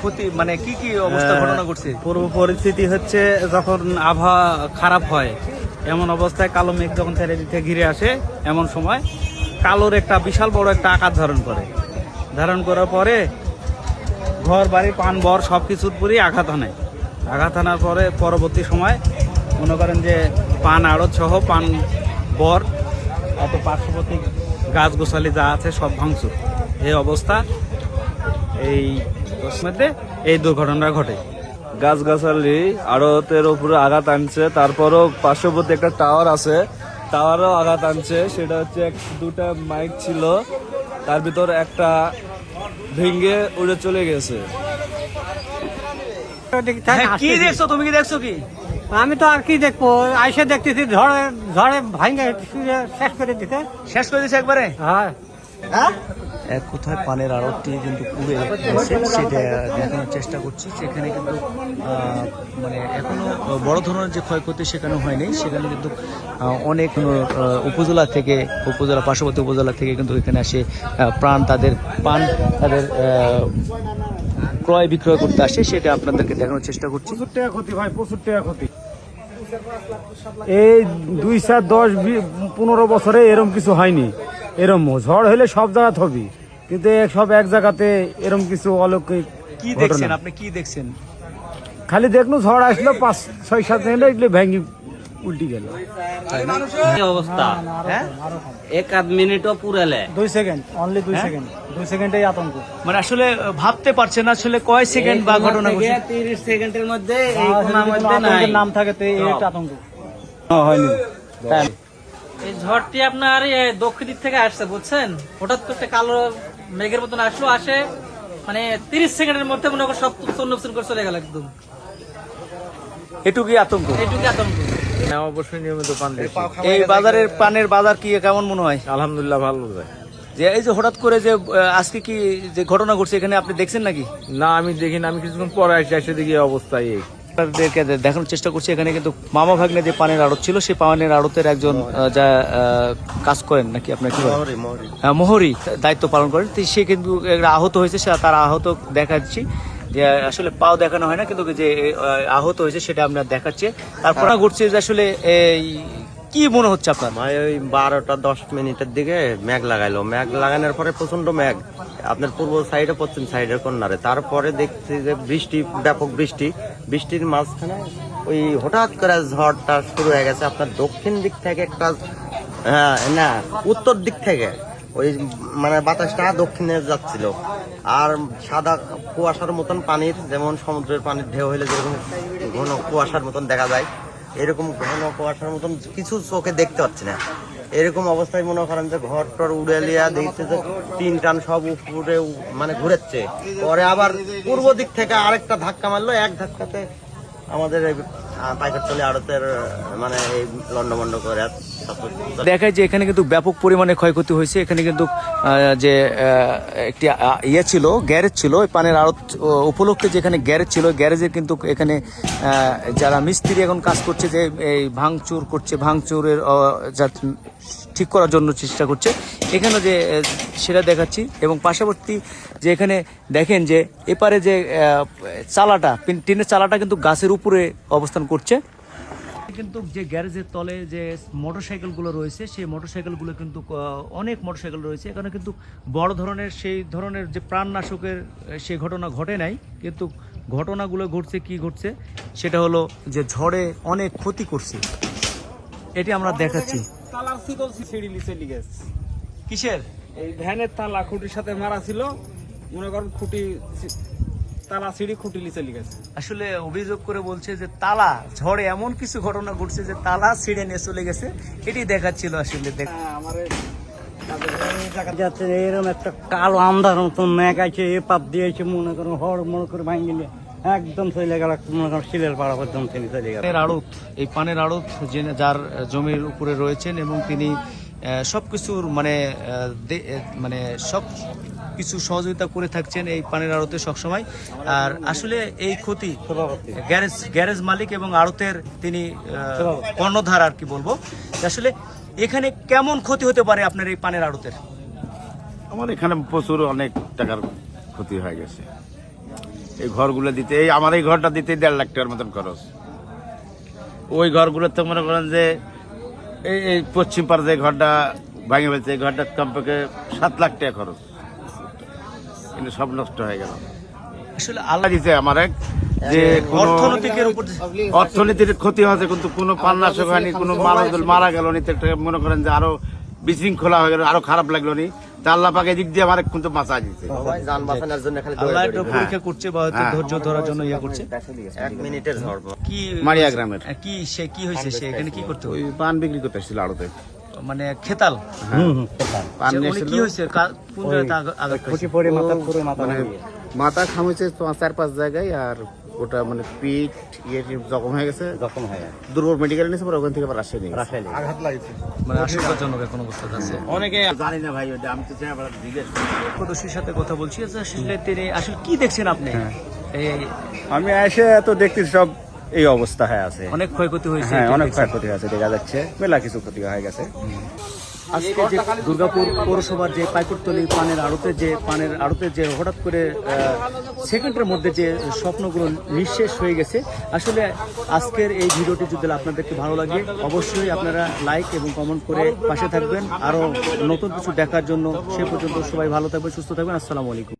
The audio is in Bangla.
ক্ষতি মানে কি কি অবস্থা ঘটনা ঘটছে? পূর্ব পরিস্থিতি হচ্ছে যখন আবহাওয়া খারাপ হয়, এমন অবস্থায় কালো মেঘ যখন চারিদিকে ঘিরে আসে, এমন সময় কালোর একটা বিশাল বড় একটা আকার ধারণ করে। ধারণ করার পরে ঘর বাড়ি পান বর সব কিছুর উপরই আঘাত আনে। আঘাত আনার পরে পরবর্তী সময় মনে করেন যে পান আড়ত সহ পান বর এত পার্শ্ববর্তী গাছ গোছালি যা আছে সব ভাঙচুর। এই অবস্থা এই মধ্যে এই দুর্ঘটনা ঘটে। গাছগাছালি আড়তের উপরে আঘাত আনছে, তারপরও পার্শ্ববর্তী একটা টাওয়ার আছে, টাওয়ারও আঘাত আনছে। সেটা হচ্ছে দুটা মাইক ছিল, তার ভিতর একটা ভেঙে উড়ে চলে গেছে। কি দেখছো তুমি? কি দেখছো কি? আমি তো আর কি দেখবো, আইসে দেখতেছি ঝড়ে ঝড়ে ভাঙে শেষ করে দিতে। শেষ করে দিছে একবারে। হ্যাঁ, এক কোথায় পানের আড়তটি কিন্তু পুড়ে গেছে, সেটা দেখানোর চেষ্টা করছি। সেখানে কিন্তু মানে এখনো বড় ধরনের যে ক্ষয়ক্ষতি সেখানে হয়নি। সেখানে কিন্তু অনেক উপজেলা থেকে, উপজেলা পার্শ্ববর্তী উপজেলা থেকে কিন্তু এখানে আসে পান তাদের ক্রয় বিক্রয় করতে আসে। সেটা আপনাদেরকে দেখানোর চেষ্টা করছি। প্রচুর টাকা ক্ষতি ভাই, প্রচুর টাকা ক্ষতি। এই 2-10-15 বছরে এরম কিছু হয়নি। এরম ঝড় হলে সব জায়গাত হবে, কিন্তু সব এক জায়গাতে এরম কিছু অলৌকিক কি ঘটনা। দেখছেন আপনি? কি দেখছেন? খালি দেখলো ঝড় আসলো 5-6-7 মিনিট এগুলো ভেঙে উল্টি গেল। অবস্থা হ্যাঁ, 1-8 মিনিটও পুরালে 2 সেকেন্ড, অনলি 2 সেকেন্ড, 2 সেকেন্ডেই আতঙ্ক। মানে আসলে ভাবতে পারছেন না আসলে কয় সেকেন্ড বা ঘটনা ঘটছে। 30 সেকেন্ডের মধ্যে এই কোণার মধ্যে নাই আতঙ্কের নাম থাকে তো এই একটা আতঙ্ক হয়নি। এই ঝড়টি আপনার দক্ষিণ দিক থেকে আসছে, বুঝছেন? হঠাৎ করে একটা কালো মেঘের মতন আসে, মানে 30 সেকেন্ডের মধ্যে মনে করো সব চন্নবচন করে চলে গেল একদম। এটুকুই আতঙ্ক। এইটুকু আতঙ্ক। অবশ্যই নিয়মিত পান দেখি। এই বাজারের পানের বাজার কি কেমন মনে হয়? আলহামদুলিল্লাহ ভালো যায়। যে এই যে হঠাৎ করে যে আজকে কি যে ঘটনা ঘটছে এখানে আপনি দেখছেন নাকি? না, আমি দেখিনি, আমি কিছুক্ষণ পরে এসে দেখি এই অবস্থায়। আপনাদেরকে দেখানোর চেষ্টা করছি। এখানে কিন্তু মামা ভাগ্নে যে পানের আড়ত ছিল, সেই পানের আড়তের একজন যা কাজ করেন নাকি আপনার কি মোহরি দায়িত্ব পালন করেন, তো সে কিন্তু আহত হয়েছে। তার আহত দেখাচ্ছি যে আসলে পাও দেখানো হয় না, কিন্তু যে আহত হয়েছে সেটা আমরা দেখাচ্ছি। তারপর ঘটছে যে আসলে এই কি মনে হচ্ছে আপনার? ভাই ওই 12টা 10 মিনিটের দিকে মেঘ লাগাইলো, মেঘ লাগানোর পরে প্রচন্ড মেঘ আপনার পূর্ব সাইডে পশ্চিম সাইডের কর্নারে। তারপরে দেখছি যে বৃষ্টি, ব্যাপক বৃষ্টির মাঝখানে ওই হঠাৎ করে ঝড়টা শুরু হয়ে গেছে আপনার দক্ষিণ দিক থেকে একটা, হ্যাঁ না উত্তর দিক থেকে ওই মানে বাতাসটা দক্ষিণে যাচ্ছিল। আর সাদা কুয়াশার মতন পানির, যেমন সমুদ্রের পানির ঢেউ হইলে যেরকম ঘন কুয়াশার মতন দেখা যায়, এরকম ঘন কুয়াশার মতন কিছু চোখে দেখতে পাচ্ছি না। এরকম অবস্থায় মনে করেন যে ঘর টর উড়ে লিয়া দেখছে যে টিন টান সব উপরে মানে ঘুরেচ্ছে। পরে আবার পূর্ব দিক থেকে আরেকটা ধাক্কা মারলো, এক ধাক্কাতে আমাদের পাইকারতলি আড়তের মানে এই লন্ডমন্ড করে দেখায় যে এখানে কিন্তু ব্যাপক পরিমাণে ক্ষয়ক্ষতি হয়েছে। এখানে কিন্তু যে একটি ইয়ে ছিল, গ্যারেজ ছিল, ওই পানের আড়ত উপলক্ষে যেখানে গ্যারেজ ছিল, গ্যারেজের কিন্তু এখানে যারা মিস্ত্রি এখন কাজ করছে, যে এই ভাঙচুর করছে, ভাঙচুরের ঠিক করার জন্য চেষ্টা করছে এখানে, যে সেটা দেখাচ্ছি। এবং পার্শ্ববর্তী যে এখানে দেখেন যে এপারে যে চালাটা, টিনের চালাটা কিন্তু গাছের উপরে অবস্থান করছে। কিন্তু যে গ্যারেজের তলে যে মোটরসাইকেলগুলো রয়েছে, সেই মোটরসাইকেলগুলো কিন্তু অনেক মোটরসাইকেল রয়েছে। এখানে কিন্তু বড় ধরনের সেই ধরনের যে প্রাণনাশকের সেই ঘটনা ঘটে নাই, কিন্তু ঘটনাগুলো ঘটছে কি ঘটছে সেটা হলো যে ঝড়ে অনেক ক্ষতি করছে, এটি আমরা দেখাচ্ছি। তালার শিকল সিঁড়ি নিচে লিগেছে। কিসের? এই ভ্যানের তালা খুঁটির সাথে মারা ছিল, মনে করেন খুঁটি তালা সিঁড়ি খুঁটি নিচে লিগেছে। আসলে অভিযোগ করে বলছে যে তালা ঝড়ে এমন কিছু ঘটনা ঘটছে যে তালা ছিঁড়ে নিয়ে চলে গেছে, এটি দেখাচ্ছিল আসলে। আমার এরকম একটা কালো আন্ধার মতন মেঘ আছে, এ পাপ দিয়েছে মনে করো হড় মনে করে ভাঙিলে একদম চলে গেল, মনে করো শিলের পাড়া পর্যন্ত চলে গেল। আড়ত, এই পানের আড়ত যার জমির উপরে রয়েছেন, এবং তিনি সবকিছুর মানে সব কিছু সহযোগিতা করে থাকছেন এই পানের আড়তে সবসময়। আর আসলে এই ক্ষতি গ্যারেজ মালিক এবং আড়তের তিনি কর্ণধার আর কি বলবো। আসলে এখানে কেমন ক্ষতি হতে পারে আপনার এই পানের আড়তের? আমার এখানে প্রচুর অনেক টাকার ক্ষতি হয়ে গেছে। এই ঘরগুলো দিতে, এই আমার এই ঘরটা দিতে 1.5 লাখ টাকার মতন খরচ। ওই ঘরগুলোর তো মনে করেন যে এই পশ্চিম পাড়ে যে ঘরটা ভাঙে ফেলছে, এই ঘরটা কমপক্ষে 7 লাখ টাকা খরচ, কিন্তু সব নষ্ট হয়ে গেল। আসলে আল্লাহ দিতে আমার এক যে কোনো অর্থনীতির ক্ষতি হয়েছে, কিন্তু কোনো পান্নাশক হয়নি, কোনো মানুষ মারা গেল নি, তো একটা মনে করেন যে আরো বিশৃঙ্খলা হয়ে গেল, আরো খারাপ লাগলো নি। তা আল্লাহ পাকে দিক দিয়ে আমার কিন্তু বাঁচা দিতে। সবাই যান বাঁচানোর জন্য খালি আল্লাহ একটু পরীক্ষা করছে বা হয়তো ধৈর্য ধরার জন্য ইয়ে করছে। 1 মিনিটের ঝড়। কি মারিয়া গ্রামের কি সে কি হয়েছে, সে এখানে কি করতে ওই পান বিক্রি করতে এসেছিল আড়তে, মানে খেতাল পান নিয়ে উনি এসেছিল। কি হয়েছে কোন জায়গাতে আঘাত খুঁটি পাইছে? পড়ে মাথা পুরো মাথা মানে ভাঙিয়ে। মাথা খামুছে 4-5 জায়গায়, আর ওটা মানে পিঠ ইয়ে জখম হয়ে গেছে। জখম হয়ে যায় দুর্বল মেডিকেল নিয়েছে, পরে ওখান থেকে আবার রাজশাহী নিয়ে গেছে। রাখাইলে মানে আশঙ্কাজনক এখন অবস্থা আছে। অনেকে জানি না ভাই, ওটা আমি তো চাই আবার জিজ্ঞেস করি। প্রদর্শীর সাথে কথা বলছি যে আসলে তিনি আসলে কি দেখছেন আপনি? এই আমি এসে তো দেখছি সব এই অবস্থা হয়ে আছে। অনেক ক্ষয়ক্ষতি হয়েছে। হ্যাঁ, অনেক ক্ষয়ক্ষতি হয়েছে, দেখা যাচ্ছে মেলা কিছু ক্ষতি হয়ে গেছে। আজকে যে দুর্গাপুর পৌরসভার যে পাইকরতলি পানের আড়তে যে হঠাৎ করে সেকেন্ডের মধ্যে যে স্বপ্নগুলো নিঃশেষ হয়ে গেছে, আসলে আজকের এই ভিডিওটি যদি আপনাদেরকে ভালো লাগে অবশ্যই আপনারা লাইক এবং কমেন্ট করে পাশে থাকবেন। আরও নতুন কিছু দেখার জন্য সে পর্যন্ত সবাই ভালো থাকবেন, সুস্থ থাকবেন। আসসালামু আলাইকুম।